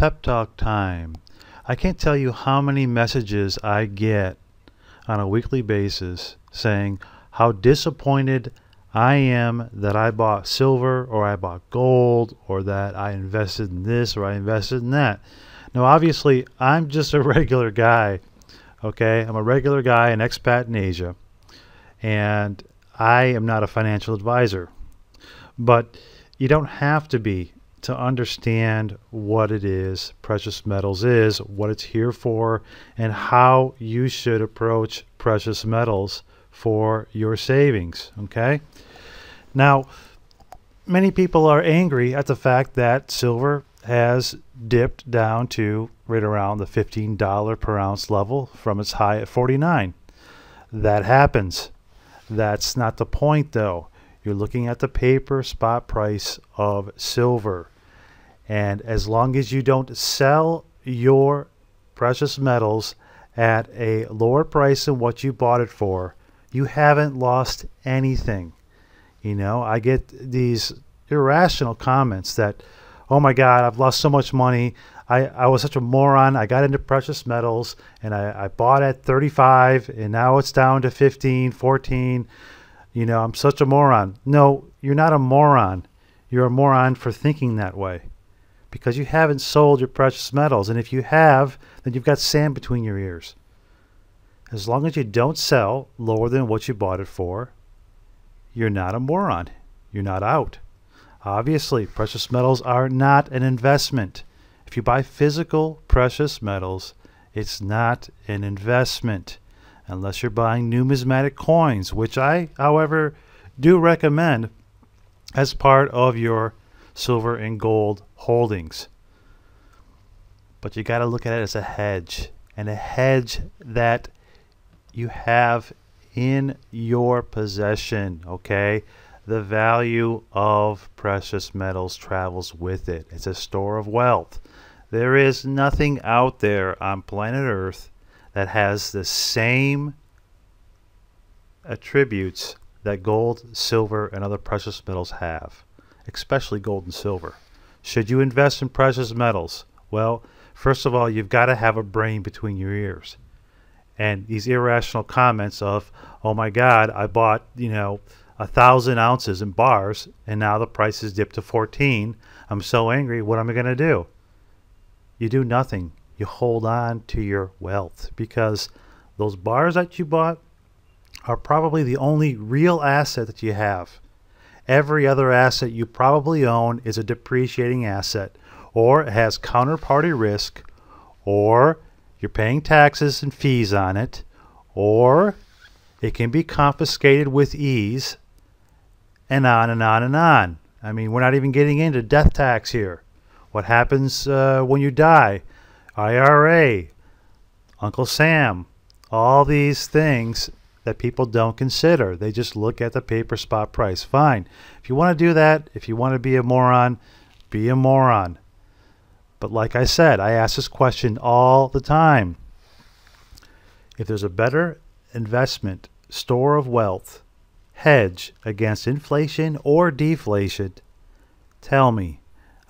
Pep Talk time. I can't tell you how many messages I get on a weekly basis saying how disappointed I am that I bought silver or I bought gold or that I invested in this or I invested in that. Now, obviously, I'm just a regular guy, okay? I'm a regular guy, an expat in Asia, and I am not a financial advisor. But you don't have to be to understand what it is precious metals is, what it's here for, and how you should approach precious metals for your savings, okay? Now, many people are angry at the fact that silver has dipped down to right around the $15 per ounce level from its high at 49. That happens. That's not the point, though. You're looking at the paper spot price of silver. And as long as you don't sell your precious metals at a lower price than what you bought it for, you haven't lost anything. You know, I get these irrational comments that, oh my God, I've lost so much money. I was such a moron. I got into precious metals and I bought at 35 and now it's down to 15, 14. You know, I'm such a moron. No, you're not a moron. You're a moron for thinking that way because you haven't sold your precious metals. And if you have, then you've got sand between your ears. As long as you don't sell lower than what you bought it for, you're not a moron. You're not out. Obviously, precious metals are not an investment. If you buy physical precious metals, it's not an investment unless you're buying numismatic coins, which I, however, do recommend as part of your silver and gold holdings. But you got to look at it as a hedge, and a hedge that you have in your possession, okay? The value of precious metals travels with it. It's a store of wealth. There is nothing out there on planet Earth that has the same attributes that gold, silver, and other precious metals have, especially gold and silver. Should you invest in precious metals? Well, first of all, you've got to have a brain between your ears. And these irrational comments of, oh my God, I bought, 1,000 ounces in bars and now the price has dipped to 14. I'm so angry. What am I going to do? You do nothing. You hold on to your wealth because those bars that you bought are probably the only real asset that you have. Every other asset you probably own is a depreciating asset, or it has counterparty risk, or you're paying taxes and fees on it, or it can be confiscated with ease, and on and on and on. I mean, we're not even getting into death tax here. What happens when you die? IRA, Uncle Sam, all these things that people don't consider. They just look at the paper spot price. Fine. If you want to do that, if you want to be a moron, be a moron. But like I said, I ask this question all the time. If there's a better investment, store of wealth, hedge against inflation or deflation, tell me.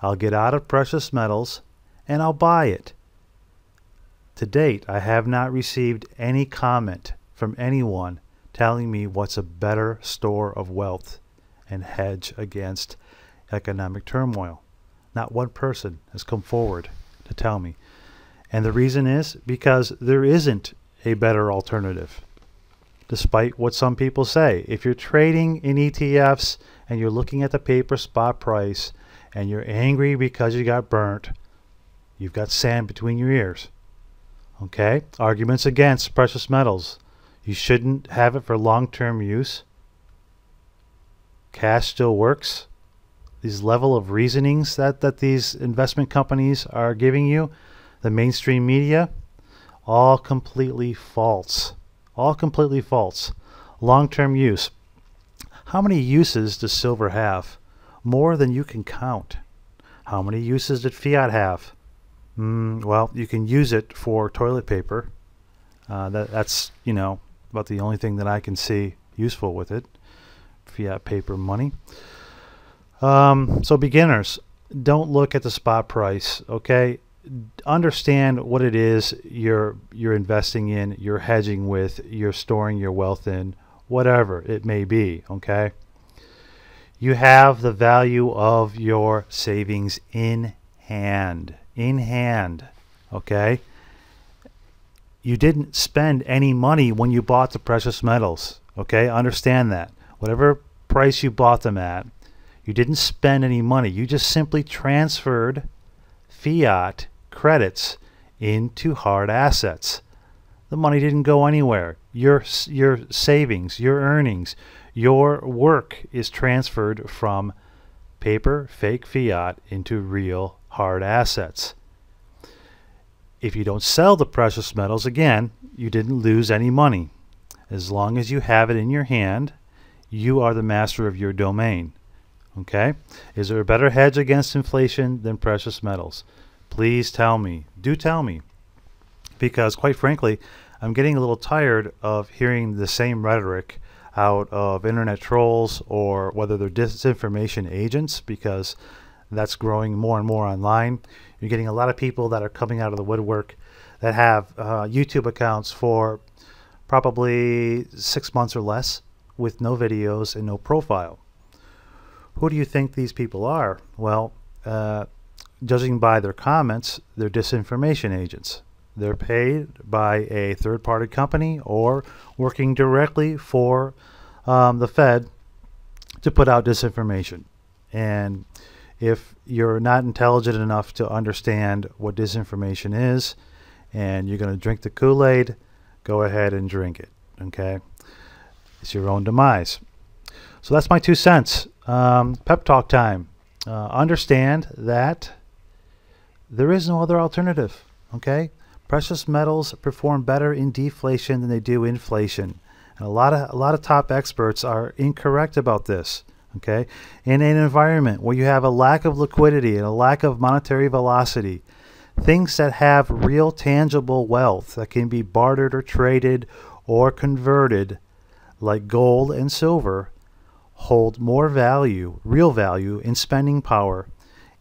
I'll get out of precious metals and I'll buy it. To date, I have not received any comment from anyone telling me what's a better store of wealth and hedge against economic turmoil. Not one person has come forward to tell me. And the reason is because there isn't a better alternative, despite what some people say. If you're trading in ETFs and you're looking at the paper spot price and you're angry because you got burnt, you've got sand between your ears. Okay? Arguments against precious metals. You shouldn't have it for long-term use. Cash still works. These level of reasonings that these investment companies are giving you, the mainstream media, all completely false. All completely false. Long-term use. How many uses does silver have? More than you can count. How many uses did fiat have? Well, you can use it for toilet paper. That's, about the only thing that I can see useful with it. Fiat paper money. So beginners, don't look at the spot price, okay? understand what it is you're investing in, you're hedging with, you're storing your wealth in, whatever it may be, okay? You have the value of your savings in hand, okay? You didn't spend any money when you bought the precious metals, okay? Understand that. Whatever price you bought them at, you didn't spend any money. You just simply transferred fiat credits into hard assets. The money didn't go anywhere. Your savings, your earnings, your work is transferred from paper, fake fiat, into real hard assets. If you don't sell the precious metals, again, you didn't lose any money. As long as you have it in your hand, you are the master of your domain. Okay? Is there a better hedge against inflation than precious metals? Please tell me. Do tell me. Because quite frankly, I'm getting a little tired of hearing the same rhetoric out of internet trolls, or whether they're disinformation agents, because that's growing more and more online. You're getting a lot of people that are coming out of the woodwork that have YouTube accounts for probably 6 months or less with no videos and no profile. Who do you think these people are? Well, judging by their comments, they're disinformation agents. They're paid by a third-party company or working directly for the Fed to put out disinformation. And if you're not intelligent enough to understand what disinformation is, and you're going to drink the Kool-Aid, go ahead and drink it, okay? It's your own demise. So that's my 2 cents. Pep Talk time. Understand that there is no other alternative, okay? Precious metals perform better in deflation than they do inflation. And a lot of top experts are incorrect about this, okay? In an environment where you have a lack of liquidity and a lack of monetary velocity, things that have real tangible wealth that can be bartered or traded or converted, like gold and silver, hold more value, real value, in spending power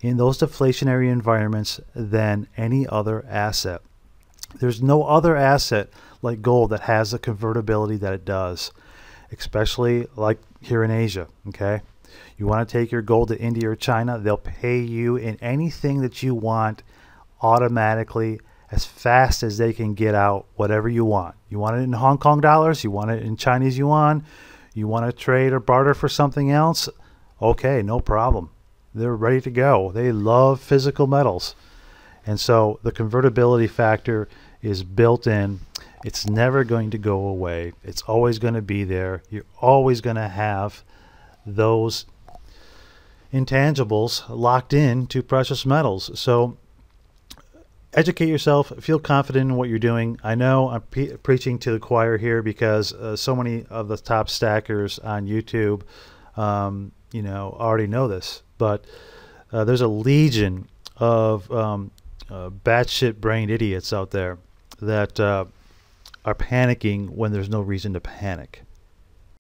in those deflationary environments than any other asset. There's no other asset like gold that has the convertibility that it does, especially like here in Asia, okay? You want to take your gold to India or China, they'll pay you in anything that you want automatically, as fast as they can get out whatever you want. You want it in Hong Kong dollars, you want it in Chinese yuan, you want to trade or barter for something else, okay, no problem. They're ready to go. They love physical metals. And so the convertibility factor is built in. It's never going to go away. It's always going to be there. You're always going to have those intangibles locked in to precious metals. So educate yourself. Feel confident in what you're doing. I know I'm preaching to the choir here, because so many of the top stackers on YouTube, you know, already know this. But there's a legion of batshit brained idiots out there that are panicking when there's no reason to panic.